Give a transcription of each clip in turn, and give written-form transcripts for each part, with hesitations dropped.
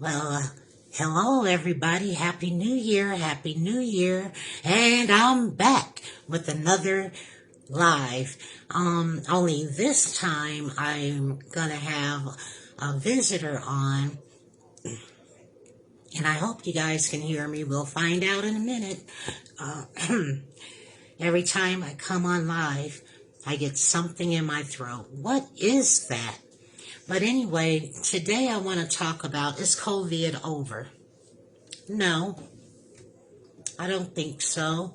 Well, hello everybody. Happy New Year. Happy New Year. And I'm back with another live. Only this time I'm gonna have a visitor on, and I hope you guys can hear me. We'll find out in a minute. Uh, every time I come on live, I get something in my throat. What is that? But anyway, today I want to talk about, is COVID over? No, I don't think so.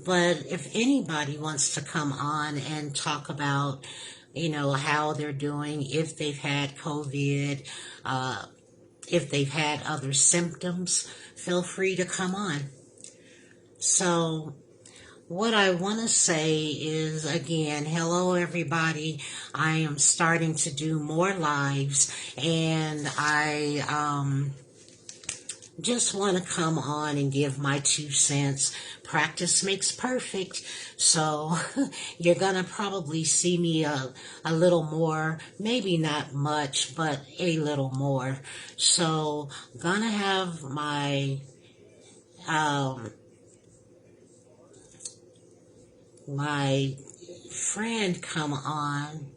But if anybody wants to come on and talk about, how they're doing, if they've had COVID, uh, if they've had other symptoms, feel free to come on. So, what I want to say is, again, hello everybody. I am starting to do more lives, and I just want to come on and give my 2 cents. Practice makes perfect. So you're going to probably see me a little more, maybe not much, but a little more. So gonna have um, my friend come on.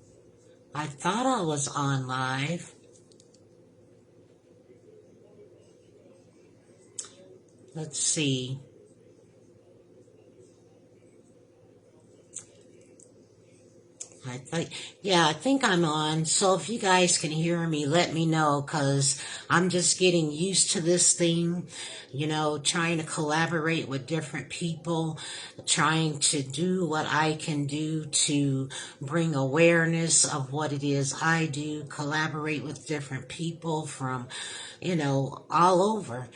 I thought I was on live. Let's see. I think I'm on. So if you guys can hear me, let me know, because I'm just getting used to this thing, trying to collaborate with different people, trying to do what I can do to bring awareness of what it is I do, collaborate with different people from, all over.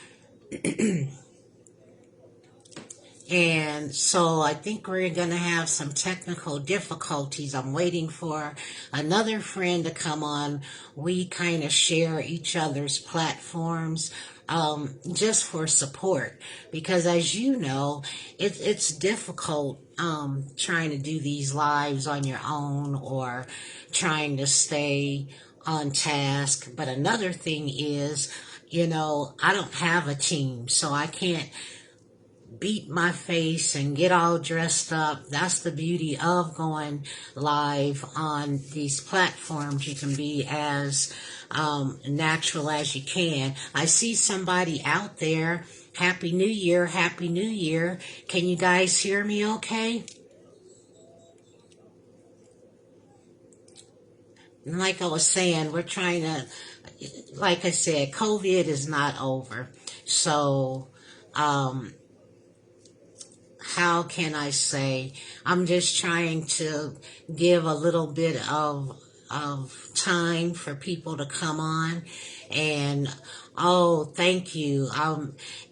And so I think we're going to have some technical difficulties. I'm waiting for another friend to come on. We kind of share each other's platforms just for support. Because as you know, it's difficult trying to do these lives on your own or trying to stay on task. But another thing is, I don't have a team, so I can't beat my face and get all dressed up. That's the beauty of going live on these platforms. You can be as natural as you can. I see somebody out there. Happy New Year. Happy New Year. Can you guys hear me okay? And like I was saying, we're trying to, like I said, COVID is not over. So, how can I say, I'm just trying to give a little bit of time for people to come on. And oh, thank you.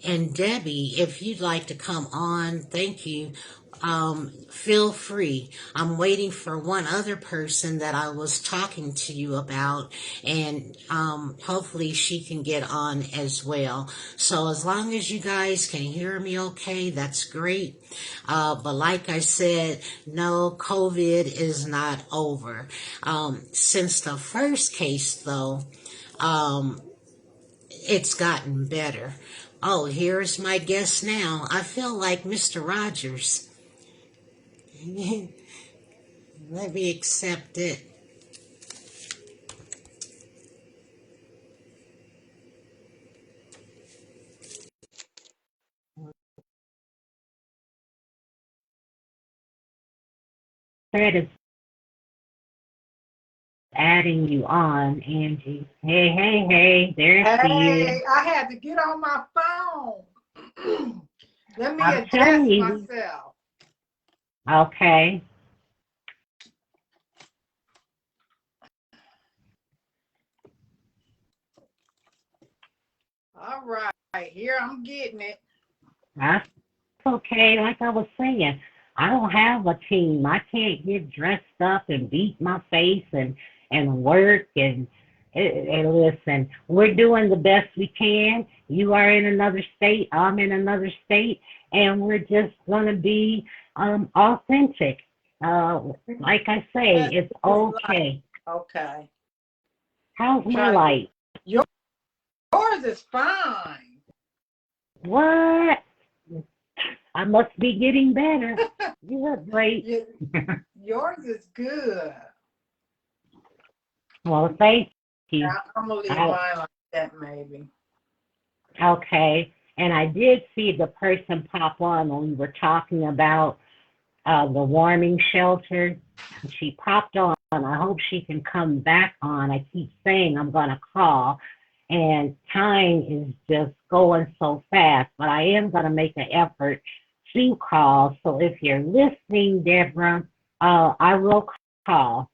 And Debbie, if you'd like to come on, thank you. Feel free. I'm waiting for one other person that I was talking to you about, and hopefully she can get on as well. So as long as you guys can hear me okay, that's great. But like I said, no, COVID is not over. Since the first case, though, it's gotten better. Oh, here's my guest now. I feel like Mr. Rogers. Let me accept it. Fred is adding you on, Angie. Hey, hey, hey, there's you. Hey, I had to get on my phone. Let me I'm adjust telling you. myself. Okay. All right, here I'm getting it. That's okay. Like I was saying, I don't have a team. I can't get dressed up and beat my face and work and listen. We're doing the best we can. You are in another state. I'm in another state, and we're just gonna be authentic. Like I say, That's it's this light. okay. Okay. How's my Try light? yours yours is fine. What? I must be getting better. You look great. Yours is good. Well, thank you. I'm going to leave mine like that maybe. Okay. And I did see the person pop on when we were talking about the warming shelter. She popped on. I hope she can come back on. I keep saying I'm going to call, and time is just going so fast, but I am going to make an effort to call. So if you're listening, Deborah, I will call.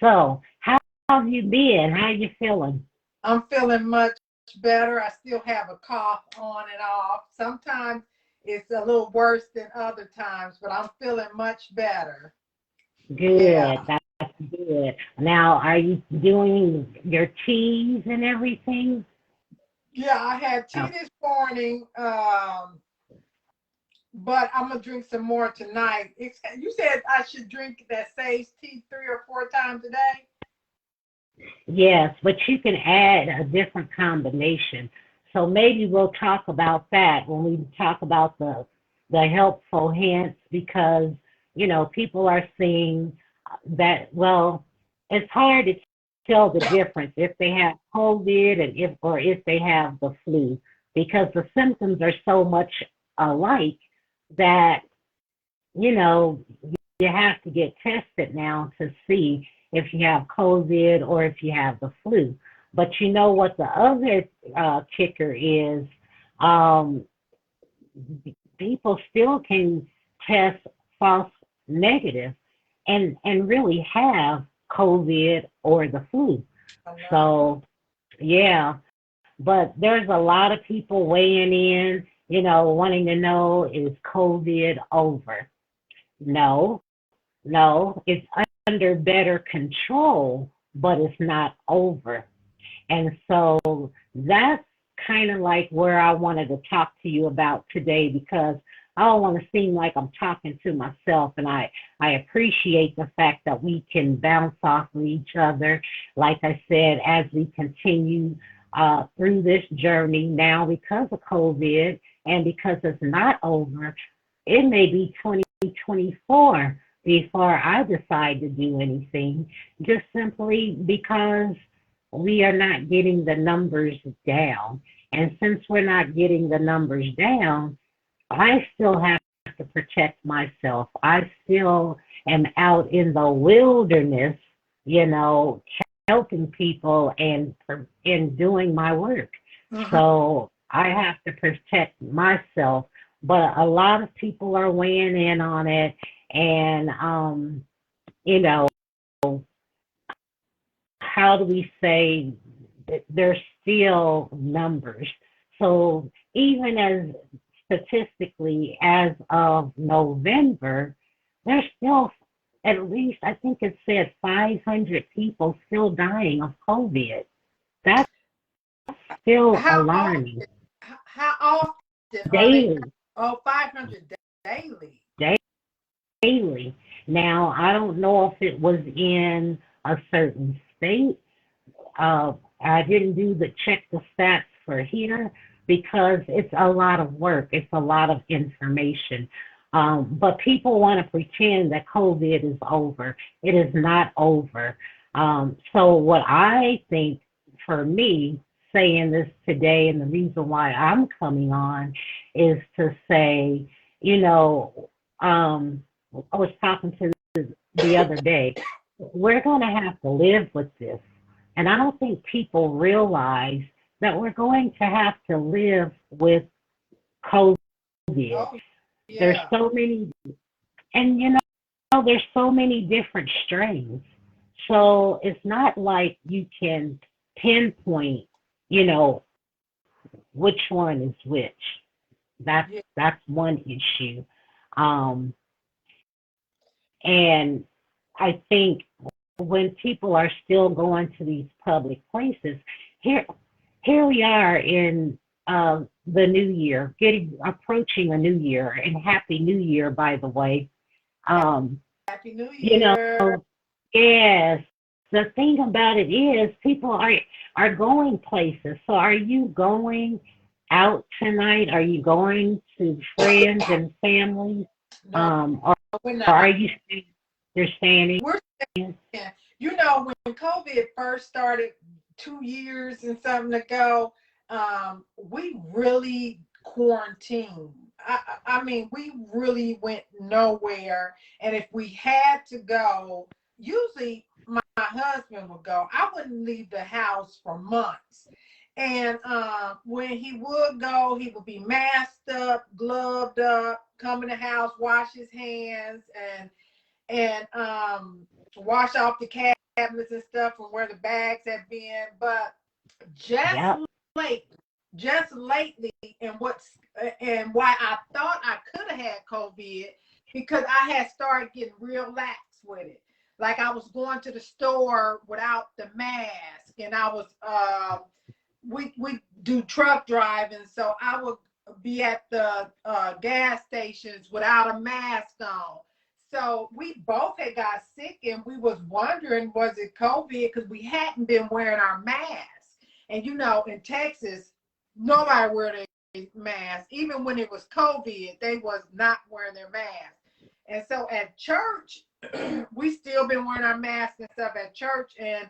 So how have you been? How are you feeling? I'm feeling much better. I still have a cough on and off. Sometimes it's a little worse than other times, but I'm feeling much better. Good. Yeah. That's good. Now, are you doing your teas and everything? Yeah, I had tea this morning, but I'm going to drink some more tonight. You said I should drink that sage tea 3 or 4 times a day? Yes, but you can add a different combination. So maybe we'll talk about that when we talk about the helpful hints, because people are seeing that, well, it's hard to tell the difference if they have COVID and if they have the flu, because the symptoms are so much alike that you know you have to get tested now to see if you have COVID or if you have the flu. But you know what the other kicker is? Um, People still can test false negative and really have COVID or the flu. So yeah, but there's a lot of people weighing in, wanting to know, is COVID over? No, no, it's under better control, but it's not over. And so that's kind of like where I wanted to talk to you about today, because I don't want to seem like I'm talking to myself. And I appreciate the fact that we can bounce off of each other. Like I said, as we continue through this journey now, because of COVID and because it's not over, it may be 2024 before I decide to do anything, just simply because we are not getting the numbers down. And since we're not getting the numbers down, I still have to protect myself. I still am out in the wilderness, you know, helping people and doing my work. So I have to protect myself. But a lot of people are weighing in on it, and you know, how do we say that there's still numbers? So even as statistically as of November, there's still at least, I think it said 500 people still dying of COVID. That's still alarming. How often are they? Daily. Oh, 500 daily. Daily. Now, I don't know if it was in a certain state. I didn't check the stats for here because it's a lot of work. It's a lot of information. But people want to pretend that COVID is over. It is not over. So what I think, for me, saying this today, and the reason why I'm coming on is to say, I was talking to the other day, we're going to have to live with this. And I don't think people realize that we're going to have to live with COVID. Oh, yeah. There's so many, and there's so many different strains. So it's not like you can pinpoint, which one is which. That's one issue. And I think when people are still going to these public places, here we are in the new year, approaching a new year, and happy new year, by the way. Happy New Year. Yes, the thing about it is people are going places. So are you going out tonight? Are you going to friends and family? No, Or we're are not. you you're staying We're in? saying, you know, when COVID first started 2 years and something ago, we really quarantined. I mean, we really went nowhere. And if we had to go, usually my husband would go. I wouldn't leave the house for months. And when he would go, he would be masked up, gloved up, come in the house, wash his hands, and wash off the cabinets and stuff from where the bags had been. But just Yep. late, just lately, and why I thought I could have had COVID because I had started getting real lax with it. Like I was going to the store without the mask, and I was we do truck driving, so I would be at the gas stations without a mask on. So we both had got sick, and we was wondering, was it COVID? Because we hadn't been wearing our masks. And you know, in Texas, nobody wear their mask. Even when it was COVID, they was not wearing their mask. And so at church, we still been wearing our masks and stuff at church. And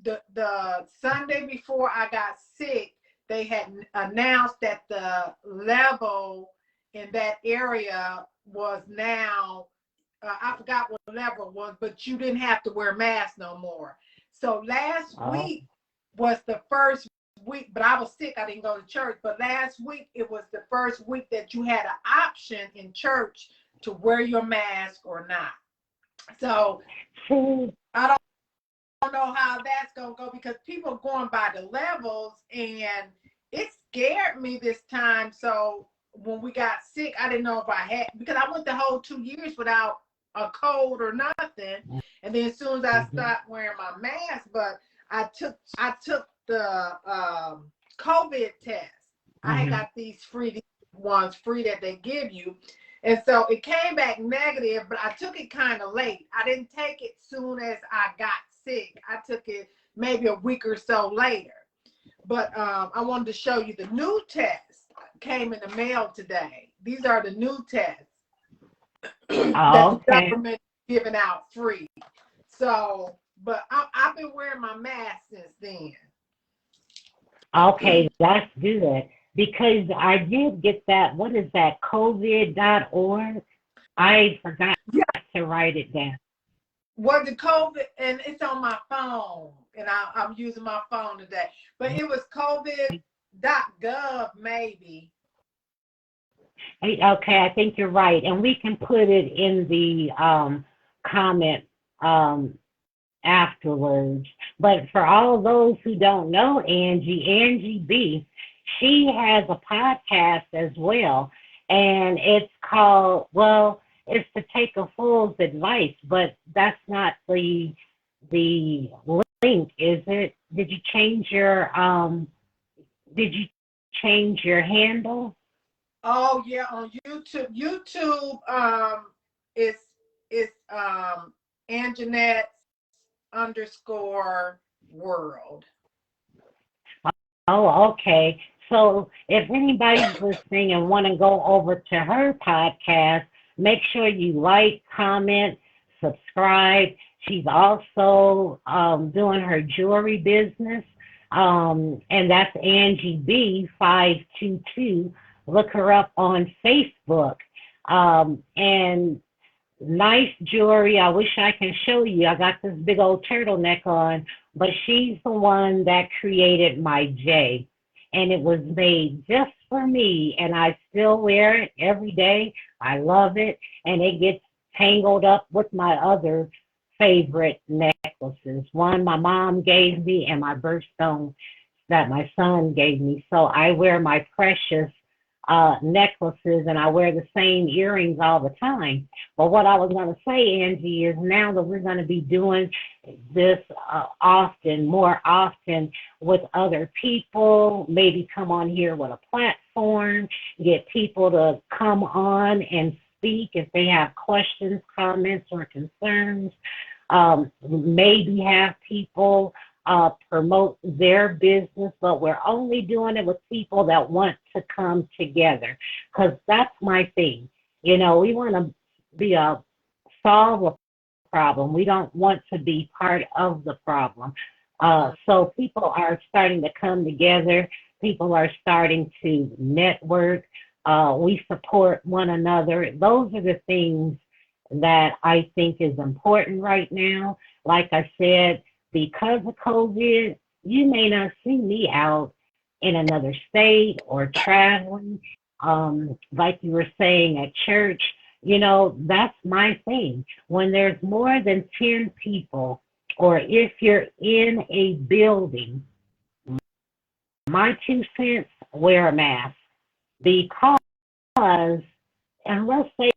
the Sunday before I got sick, they had announced that the level in that area was now I forgot what level it was, but you didn't have to wear masks no more. So last Oh, week was the first week, but I was sick. I didn't go to church. But last week, it was the first week that you had an option in church to wear your mask or not. So see, I don't know how that's going to go because people are going by the levels, and it scared me this time. So when we got sick, I didn't know if I had, because I went the whole 2 years without a cold or nothing. And then as soon as I mhm, stopped wearing my mask, but I took the COVID test. I had mhm. got these free ones free that they give you. And so it came back negative, but I took it kind of late. I didn't take it soon as I got sick. I took it maybe a week or so later. But I wanted to show you the new test came in the mail today. These are the new tests that the Okay. government is giving out free. So, but I've been wearing my mask since then. Okay, that's good. Because I did get that, what is that, COVID.org? I forgot Yeah, to write it down. was the COVID, and it's on my phone, and I'm using my phone today. But it was COVID.gov, maybe. Okay, I think you're right. And we can put it in the comment um, afterwards. But for all those who don't know Angie B, she has a podcast as well. And it's called, well, it's to take a fool's advice, but that's not the link, is it? Did you change your handle? Oh yeah, on YouTube. YouTube is Anjanette underscore world. Oh, okay. So if anybody's listening and want to go over to her podcast, make sure you like, comment, subscribe. She's also doing her jewelry business, and that's Angie B 522. Look her up on Facebook. And nice jewelry. I wish I can show you. I got this big old turtleneck on, but she's the one that created my J. And it was made just for me, and I still wear it every day. I love it, and it gets tangled up with my other favorite necklaces. One my mom gave me, and my birthstone that my son gave me. So I wear my precious necklaces, and I wear the same earrings all the time. But what I was going to say, Angie, is now that we're going to be doing this often, more often with other people, maybe come on here with a platform, get people to come on and speak if they have questions, comments, or concerns. maybe have people promote their business, but we're only doing it with people that want to come together. Because that's my thing. You know, we want to be a solve a problem. We don't want to be part of the problem. So people are starting to come together. People are starting to network. We support one another. Those are the things that I think is important right now. Like I said, because of COVID, you may not see me out in another state or traveling. Like you were saying at church, you know, that's my thing. When there's more than 10 people, or if you're in a building, my 2 cents, wear a mask. Because unless they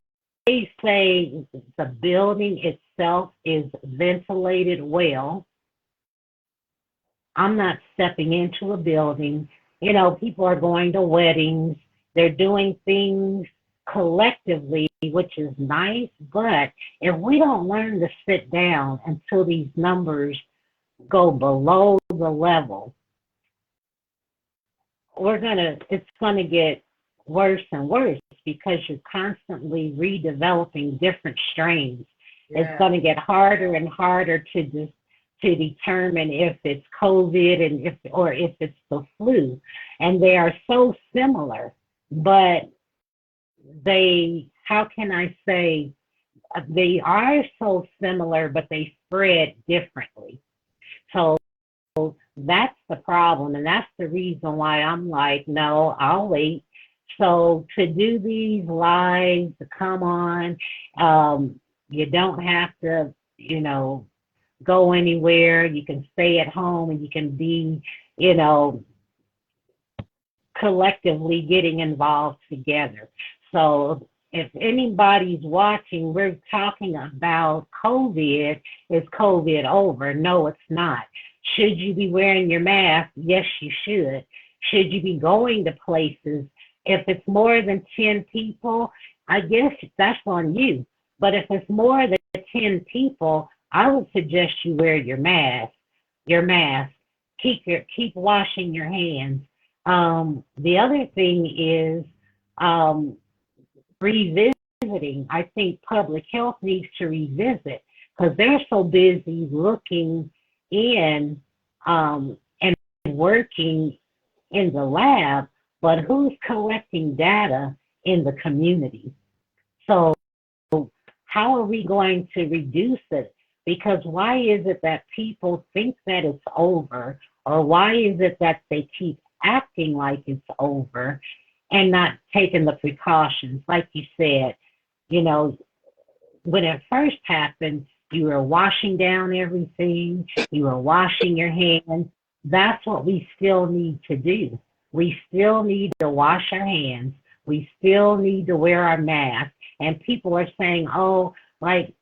say the building itself is ventilated well, I'm not stepping into a building. You know, people are going to weddings, they're doing things collectively, which is nice. But if we don't learn to sit down until these numbers go below the level, it's gonna get worse and worse because you're constantly redeveloping different strains. Yeah. It's gonna get harder and harder to determine if it's COVID and if it's the flu. And they are so similar, but how can I say, they are so similar, but they spread differently. So that's the problem, and that's the reason why I'm like, no, I'll wait. So to do these lives, to come on, you don't have to, you know, go anywhere. You can stay at home and you can be, you know, collectively getting involved together. So if anybody's watching, we're talking about COVID. Is COVID over? No, it's not. Should you be wearing your mask? Yes, you should. Should you be going to places? If it's more than 10 people, I guess that's on you. But if it's more than 10 people, I would suggest you wear your mask. Your mask. Keep washing your hands. The other thing is revisiting. I think public health needs to revisit because they're so busy looking in and working in the lab, but who's collecting data in the community? So how are we going to reduce it? Because why is it that people think that it's over, or why is it that they keep acting like it's over and not taking the precautions? Like you said, you know, when it first happened, you were washing down everything, you were washing your hands. That's what we still need to do. We still need to wash our hands. We still need to wear our mask. And people are saying, oh, like,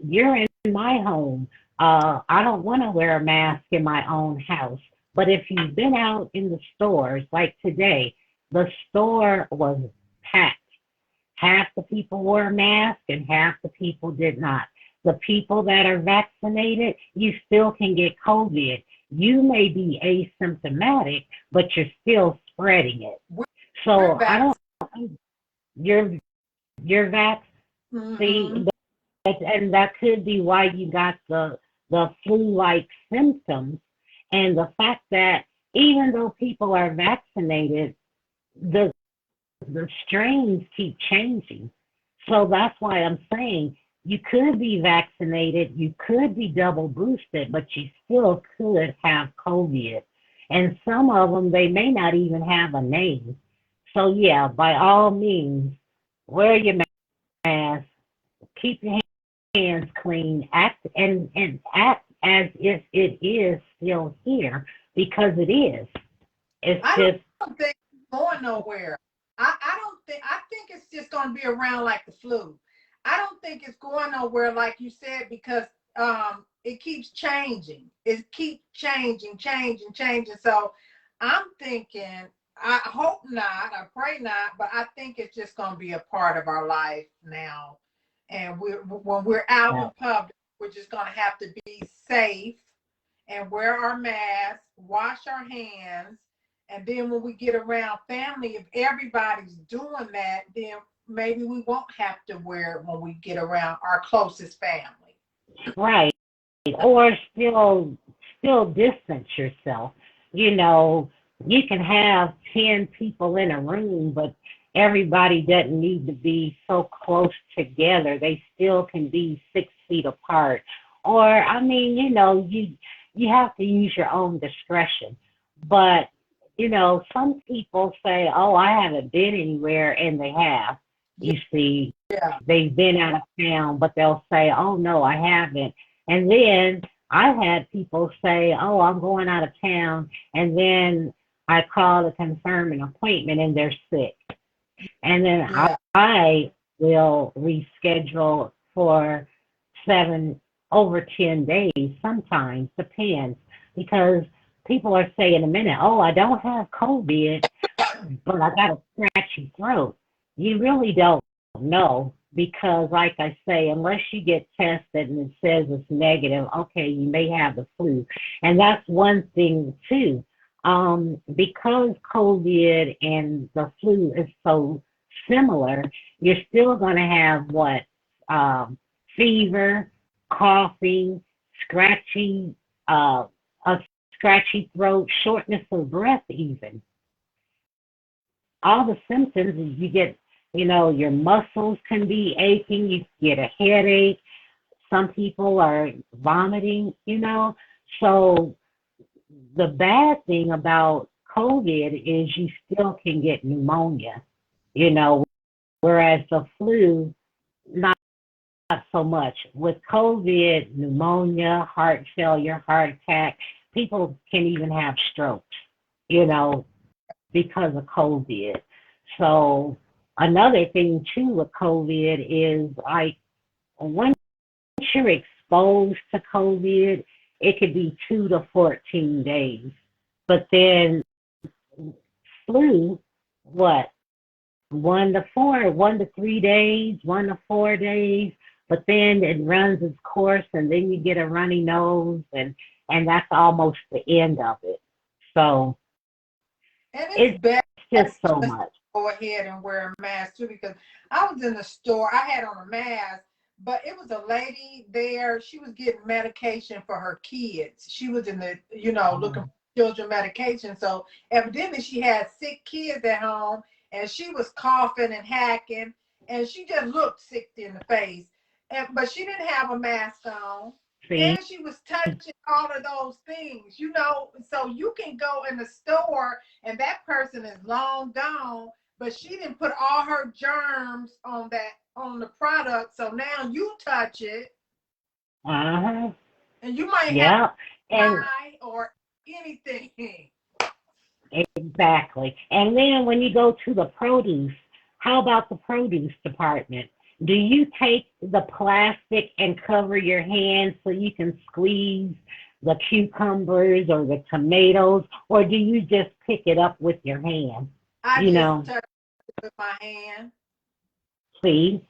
you're in my home. I don't want to wear a mask in my own house. But if you've been out in the stores, like today, the store was packed. Half the people wore masks and half the people did not. The people that are vaccinated, you still can get COVID. You may be asymptomatic, but you're still spreading it. So I don't. You're vax. Mm-hmm. See, and that could be why you got the flu-like symptoms, and the fact that even though people are vaccinated, the strains keep changing. So that's why I'm saying you could be vaccinated, you could be double boosted, but you still could have COVID. And some of them, they may not even have a name. So yeah, by all means, wear your mask, keep your hands clean, act and act as if it is still here, because it is. I don't think it's going nowhere. I think it's just going to be around like the flu. I don't think it's going nowhere, like you said, because it keeps changing. It keeps changing. So I'm thinking, I hope not, I pray not, but I think it's just going to be a part of our life now. And when we're out in public, we're just going to have to be safe and wear our masks, wash our hands. And then when we get around family, if everybody's doing that, then maybe we won't have to wear it when we get around our closest family. Right. Or still distance yourself. You know, you can have 10 people in a room, but everybody doesn't need to be so close together. They still can be 6 feet apart. Or, I mean, you have to use your own discretion. But, some people say, oh, I haven't been anywhere, and they have. You see, Yeah. they've been out of town, but they'll say, oh, no, I haven't. And then I've had people say, oh, I'm going out of town, and then I call to confirm an appointment, and they're sick. And then Yeah. I will reschedule for over 10 days, sometimes, depends, because people are saying a minute, oh, I don't have COVID, but I got a scratchy throat. You really don't know because, like I say, unless you get tested and it says it's negative, okay, you may have the flu. And that's one thing, too. Because COVID and the flu is so similar, you're still going to have what? Fever, coughing, scratchy, a scratchy throat, shortness of breath, even. All the symptoms you get, your muscles can be aching, you get a headache, some people are vomiting. So the bad thing about COVID is you still can get pneumonia, you know, whereas the flu, not so much. With COVID, pneumonia, heart failure, heart attack, people can even have strokes, you know, because of COVID. So another thing too with COVID is like once you're exposed to COVID, it could be 2 to 14 days. But then flu, what? 1 to 3 days, 1 to 4 days, but then it runs its course and then you get a runny nose and that's almost the end of it. So And it's it's best just so just much. go ahead and wear a mask too, because I was in the store, I had on a mask, but it was a lady there. She was getting medication for her kids. She was in the, looking for children medication. So evidently she had sick kids at home and she was coughing and hacking and she just looked sick in the face. But she didn't have a mask on. See? And she was touching all of those things. So you can go in the store and that person is long gone, but she didn't put all her germs on the product. So now you touch it Uh-huh. and you might have Yeah. And eye or anything. exactly. And then when you go to the produce, how about the produce department? Do you take the plastic and cover your hands so you can squeeze the cucumbers or the tomatoes, or do you just pick it up with your hand? I You just know, touch it with my hand. see?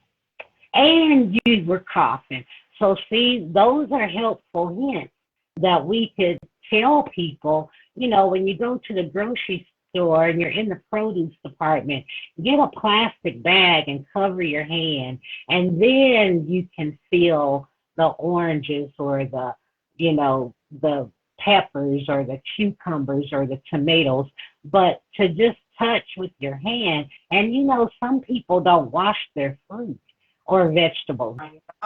And you were coughing. So, see, those are helpful hints that we could tell people, when you go to the grocery store and you're in the produce department, get a plastic bag and cover your hand, and then you can feel the oranges or the peppers or the cucumbers or the tomatoes. But to just touch with your hand, and some people don't wash their fruit or vegetables,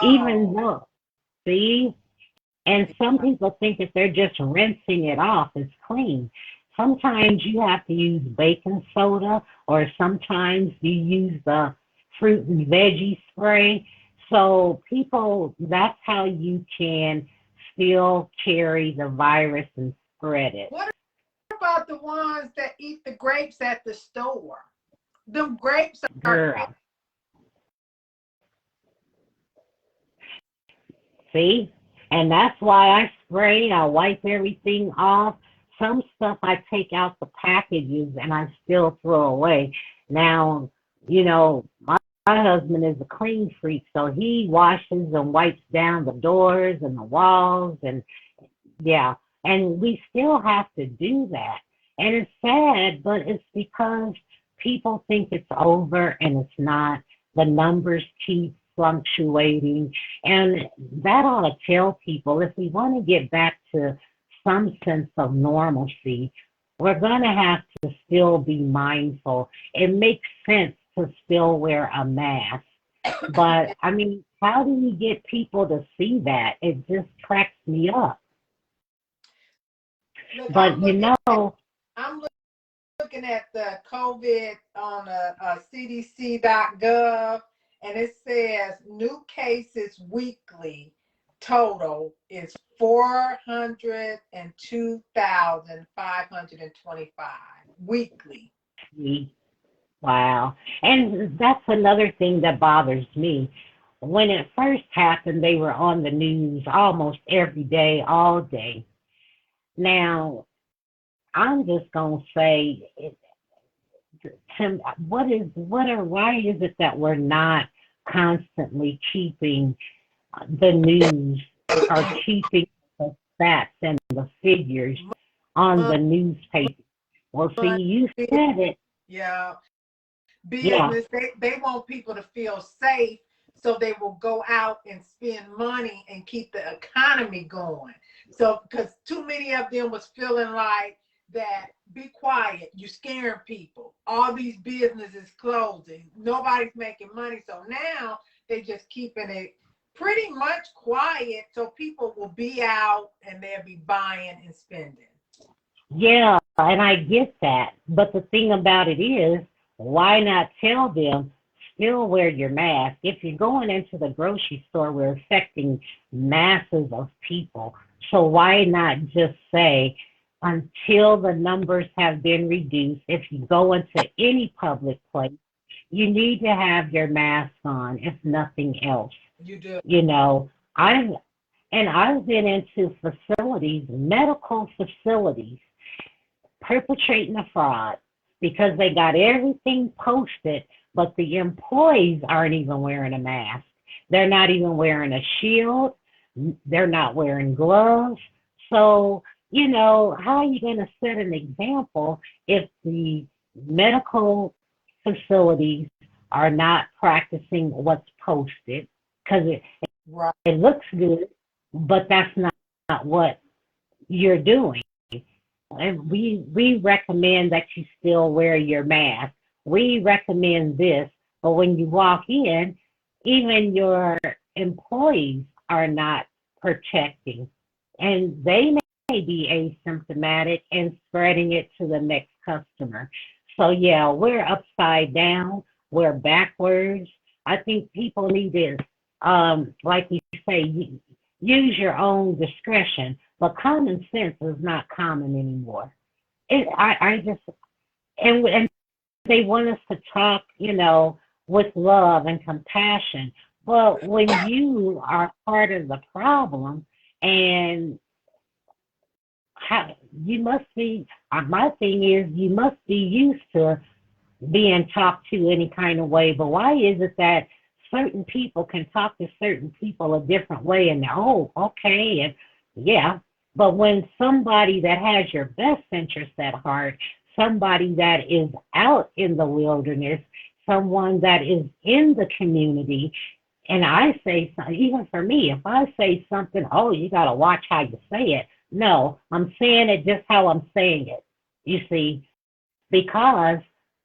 even Oh, though, see? And some people think that they're just rinsing it off, it's clean. Sometimes you have to use baking soda, or sometimes you use the fruit and veggie spray. So people, that's how you can still carry the virus and spread it. what about the ones that eat the grapes at the store? The grapes are Girl, see? And that's why I spray, I wipe everything off. Some stuff I take out the packages and I still throw away. Now, my husband is a clean freak, so he washes and wipes down the doors and the walls, and yeah, and we still have to do that. And it's sad, but it's because people think it's over and it's not. The numbers keep fluctuating. And that ought to tell people if we want to get back to some sense of normalcy, we're going to have to still be mindful. It makes sense to still wear a mask. But I mean, how do you get people to see that? It just cracks me up. Look, But I'm looking at the COVID on CDC.gov, and it says new cases weekly total is 402,525 weekly. wow. And that's another thing that bothers me. When it first happened, they were on the news almost every day, all day. Now, I'm just going to say, Tim, why is it that we're not constantly keeping the news or keeping the stats and the figures on the newspaper? Well, see, you said it. Yeah. Yeah, Business, they want people to feel safe, so they will go out and spend money and keep the economy going. So because too many of them was feeling like that, be quiet, you scaring people, all these businesses closing, nobody's making money, so now they just keeping it pretty much quiet so people will be out and they'll be buying and spending. yeah, and I get that. But the thing about it is, why not tell them still wear your mask? If you're going into the grocery store, we're affecting masses of people. So why not just say, until the numbers have been reduced, if you go into any public place, you need to have your mask on, if nothing else. You do. You know, I've been into facilities, medical facilities, perpetrating a fraud because they got everything posted, but the employees aren't even wearing a mask. They're not even wearing a shield. They're not wearing gloves. So, how are you going to set an example if the medical facilities are not practicing what's posted? Because Right. it looks good, but that's not what you're doing. And we recommend that you still wear your mask. We recommend this, but when you walk in, even your employees are not protecting, and they may be asymptomatic and spreading it to the next customer. So yeah, we're upside down, we're backwards. I think people need to, like you say, use your own discretion. But common sense is not common anymore. I just, and they want us to talk, with love and compassion. But when you are part of the problem, and you must be, my thing is, you must be used to being talked to any kind of way. But why is it that certain people can talk to certain people a different way and oh, okay, and yeah. But when somebody that has your best interest at heart, somebody that is out in the wilderness, someone that is in the community, and I say, even for me, if I say something, oh, you got to watch how you say it. No, I'm saying it just how I'm saying it, you see, because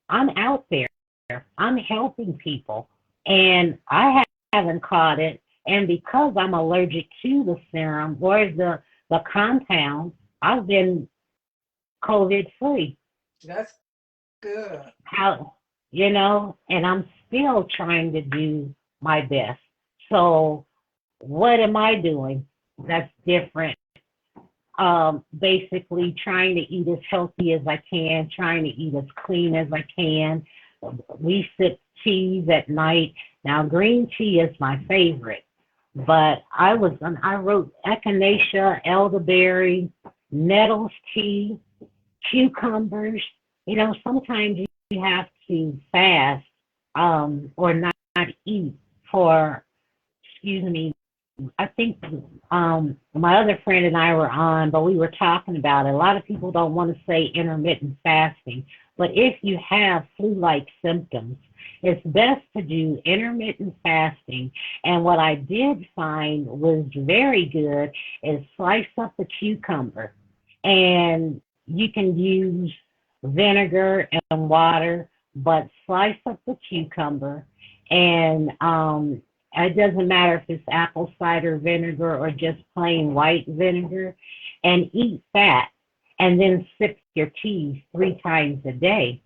I'm out there. I'm helping people, and I haven't caught it. And because I'm allergic to the serum or the compound, I've been COVID free. That's good. How, and I'm still trying to do my best. So what am I doing that's different? Basically trying to eat as healthy as I can, trying to eat as clean as I can. We sip teas at night. Now, green tea is my favorite, but I wrote echinacea, elderberry, nettles tea, cucumbers. Sometimes you have to fast or not eat for, excuse me, I think my other friend and I were on, but we were talking about it. A lot of people don't want to say intermittent fasting, but if you have flu-like symptoms, it's best to do intermittent fasting. And what I did find was very good is slice up the cucumber, and you can use vinegar and water, but slice up the cucumber and it doesn't matter if it's apple cider vinegar or just plain white vinegar, and eat that, and then sip your teas 3 times a day.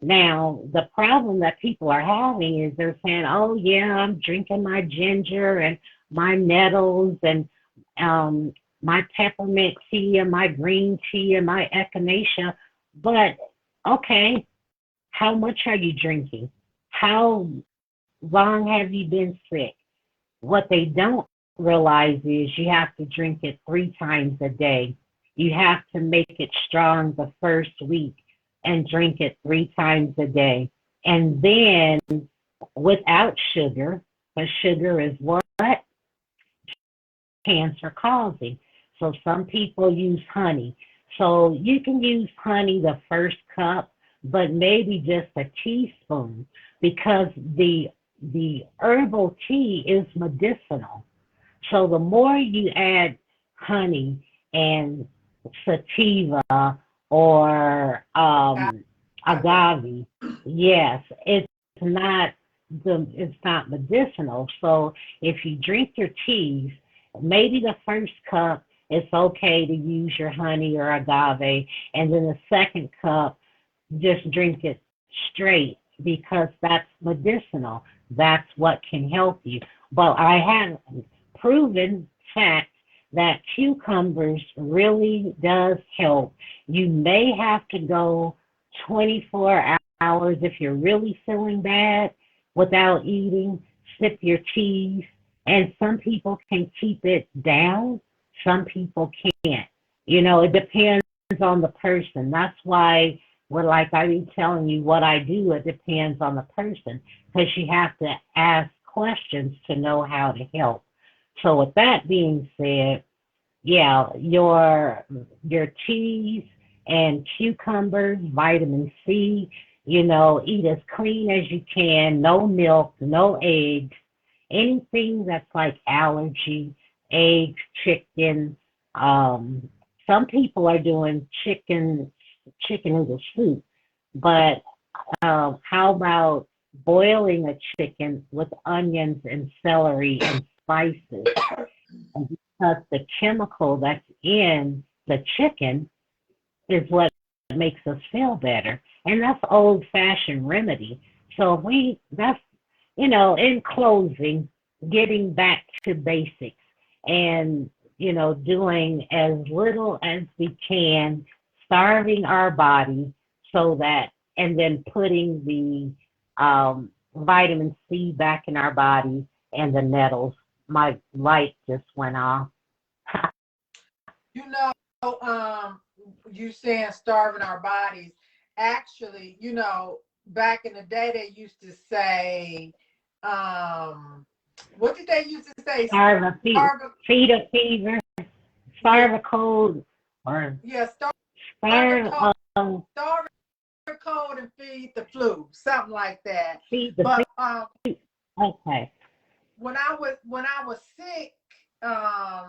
Now, the problem that people are having is they're saying, oh, yeah, I'm drinking my ginger and my nettles and my peppermint tea and my green tea and my echinacea. But, okay, how much are you drinking? How long have you been sick? What they don't realize is you have to drink it 3 times a day. You have to make it strong the first week and drink it 3 times a day. And then without sugar, because sugar is what? Cancer causing. So some people use honey. So you can use honey the first cup, but maybe just a teaspoon, because the herbal tea is medicinal. So the more you add honey and sativa or agave, yes, not it's not medicinal. So if you drink your teas, maybe the first cup it's okay to use your honey or agave, and then the second cup just drink it straight because that's medicinal. That's what can help you. But I have proven fact that cucumbers really does help. You may have to go 24 hours if you're really feeling bad without eating, sip your teas, and some people can keep it down, some people can't. It depends on the person. That's why like I be telling you what I do, it depends on the person, because you have to ask questions to know how to help. So with that being said, yeah, your teas and cucumbers, vitamin C, eat as clean as you can, no milk, no eggs, anything that's like allergy, eggs, chicken. Some people are doing chicken noodle soup, but how about boiling a chicken with onions and celery and spices? And because the chemical that's in the chicken is what makes us feel better. And that's old fashioned remedy. So that's, in closing, getting back to basics and, doing as little as we can, starving our body so that, and then putting the vitamin C back in our body and the nettles. My light just went off. You know, you saying starving our bodies. Actually, back in the day they used to say, what did they used to say? Starve a fever, starve a cold, or starve a starve starve a cold and feed the flu, something like that. feed the But okay. when I was sick, I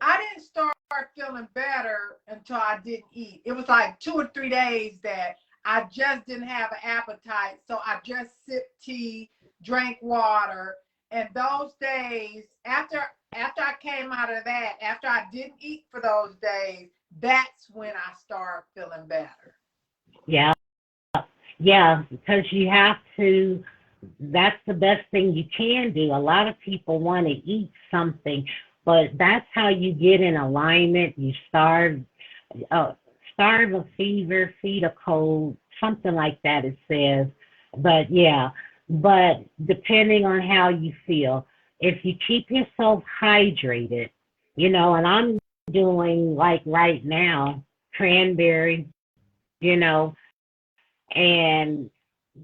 didn't start feeling better until I didn't eat. It was like 2 or 3 days that I just didn't have an appetite. So I just sipped tea, drank water. And those days, after I came out of that, after I didn't eat for those days, that's when I started feeling better. Yeah. Yeah, because you have to, that's the best thing you can do. A lot of people want to eat something, but that's how you get in alignment. You starve a fever, feed a cold, something like that it says. But yeah, but depending on how you feel, if you keep yourself hydrated, and I'm doing like right now, cranberry, you know, and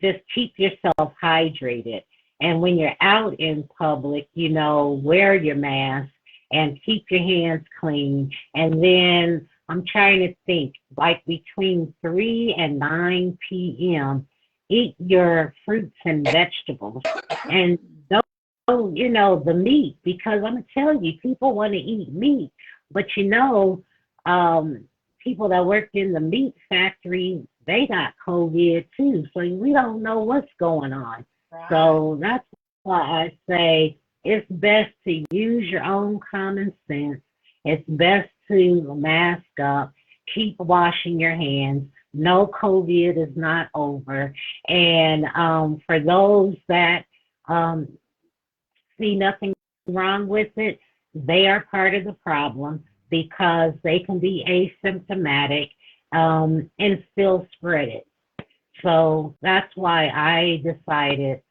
just keep yourself hydrated. And when you're out in public, wear your mask and keep your hands clean. And then I'm trying to think, like between 3 and 9 p.m., eat your fruits and vegetables. And the meat, because I'm going to tell you, people want to eat meat. But um, people that work in the meat factory, they got COVID too. So we don't know what's going on. Right. So that's why I say it's best to use your own common sense. It's best to mask up, keep washing your hands. No, COVID is not over. And for those that um, see nothing wrong with it, they are part of the problem because they can be asymptomatic and still spread it. So that's why I decided,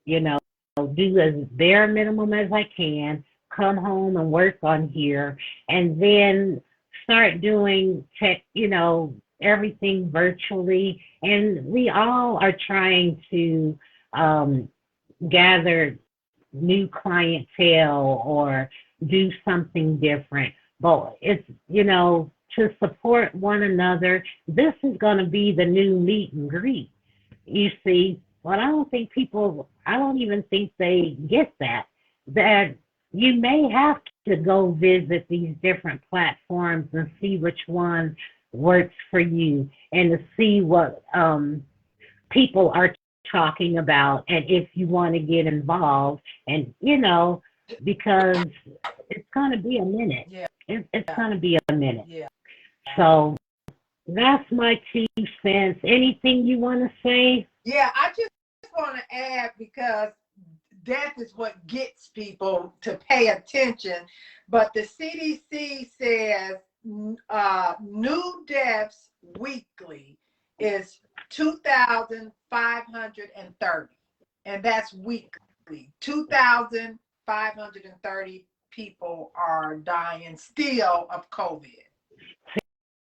do as bare minimum as I can, come home and work on here, and then start doing everything virtually. And we all are trying to um, gather new clientele or do something different. But it's, to support one another. This is going to be the new meet and greet, you see. But I don't even think they get that you may have to go visit these different platforms and see which one works for you and to see what people are talking about and if you want to get involved and because it's going to be a minute. Yeah. It's going to be a minute. Yeah. So that's my 2 cents. Anything you want to say? Yeah, I just want to add, because that is what gets people to pay attention. But the CDC says new deaths weekly is 2,530. And that's weekly. 2,530 people are dying still of COVID.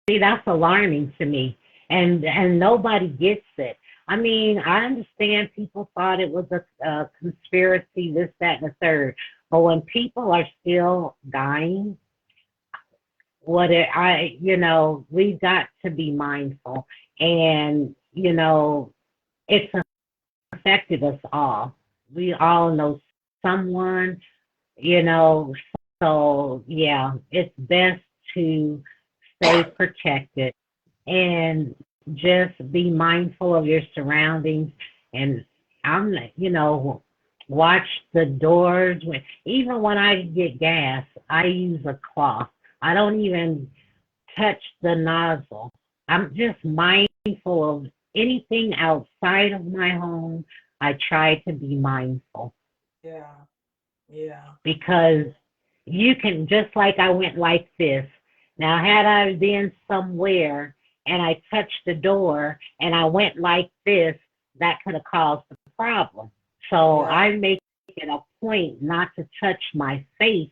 See, that's alarming to me, and nobody gets it. I mean, I understand people thought it was a conspiracy, this, that, and the third, but when people are still dying, we've got to be mindful, and it's affected us all. We all know someone, you know, so yeah, it's best to stay protected and just be mindful of your surroundings. And watch the doors. Even when I get gas, I use a cloth. I don't even touch the nozzle. I'm just mindful of anything outside of my home. I try to be mindful. Yeah. Yeah. Because you can, just like I went like this. Now, had I been somewhere and I touched the door and I went like this, that could have caused the problem. So Yeah. I make it a point not to touch my face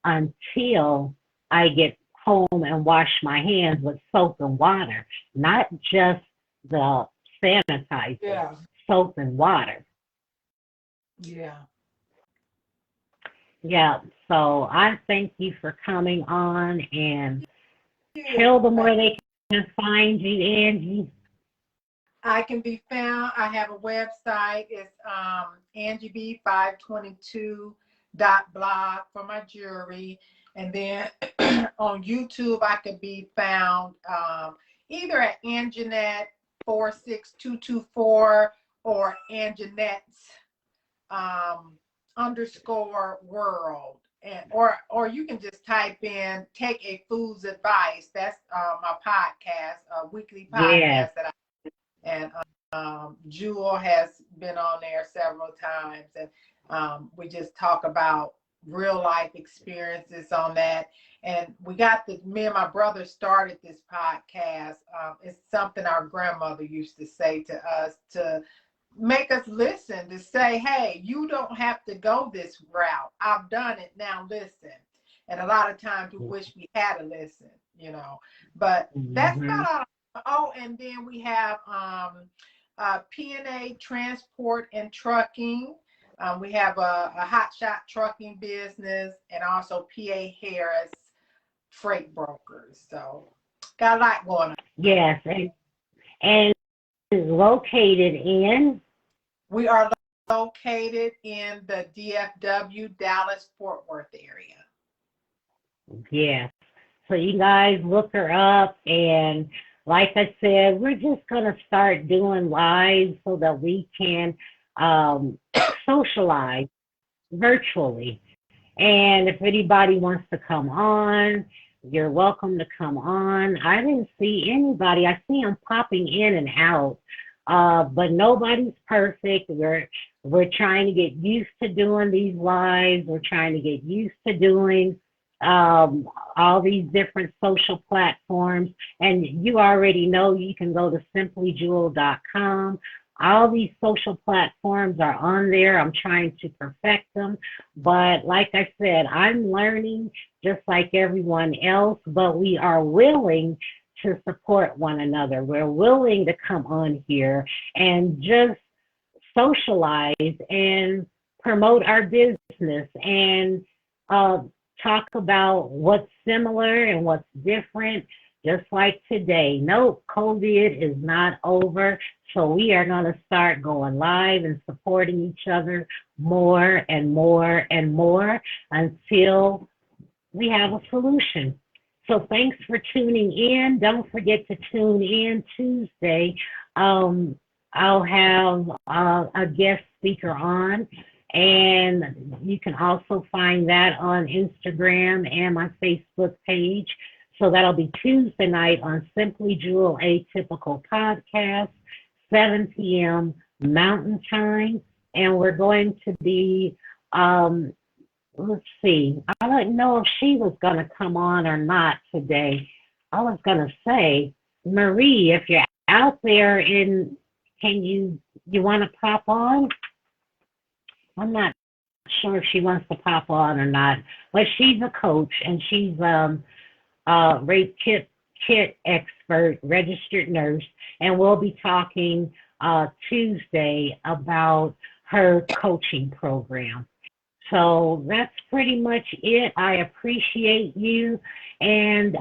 until I get home and wash my hands with soap and water, not just the sanitizer, Yeah. soap and water. Yeah. Yeah, so I thank you for coming on and Yeah. tell them where they can find you, Angie. I can be found. I have a website. It's AngieB522.blog for my jewelry. And then on YouTube, I could be found either at Anjanette 46224 or Anjanette's underscore world. And, or you can just type in Take a Food's Advice. That's my podcast, a weekly podcast Yes. that and Jewel has been on there several times, and we just talk about real life experiences on that. And me and my brother started this podcast. It's something our grandmother used to say to us to make us listen, to say, hey, you don't have to go this route. I've done it, now listen. And a lot of times we wish we had to listen, but that's Mm-hmm. about all. Oh, and then we have P&A Transport and Trucking. We have a hot shot trucking business and also PA Harris freight brokers. So got a lot going on. Yes, and is located in. We are located in the DFW, Dallas, Fort Worth area. Yes. So you guys look her up, and like I said, we're just gonna start doing lives so that we can socialize virtually. And if anybody wants to come on, you're welcome to come on. I didn't see anybody. I see them popping in and out, but nobody's perfect. We're trying to get used to doing these lives. We're trying to get used to doing all these different social platforms. And you already know you can go to simplyjewel.com. All these social platforms are on there. I'm trying to perfect them. But like I said, I'm learning just like everyone else, but we are willing to support one another. We're willing to come on here and just socialize and promote our business and talk about what's similar and what's different. Just like today, no, COVID is not over. So we are going to start going live and supporting each other more and more and more until we have a solution. So thanks for tuning in. Don't forget to tune in Tuesday. I'll have a guest speaker on, and you can also find that on Instagram and my Facebook page. So that'll be Tuesday night on Simply Jewel Atypical Podcast, 7 p.m. Mountain Time. And we're going to be, let's see, I don't know if she was going to come on or not today. I was going to say, Marie, if you're out there can you want to pop on? I'm not sure if she wants to pop on or not, but she's a coach and she's rape kit expert, registered nurse, and we'll be talking Tuesday about her coaching program. So that's pretty much it. I appreciate you, and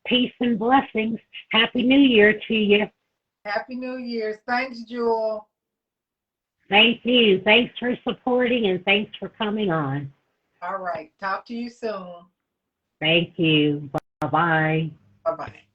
peace and blessings. Happy New Year to you. Happy New Year's. Thanks, Jewel. Thank you. Thanks for supporting, and thanks for coming on. All right. Talk to you soon. Thank you. Bye-bye. Bye-bye.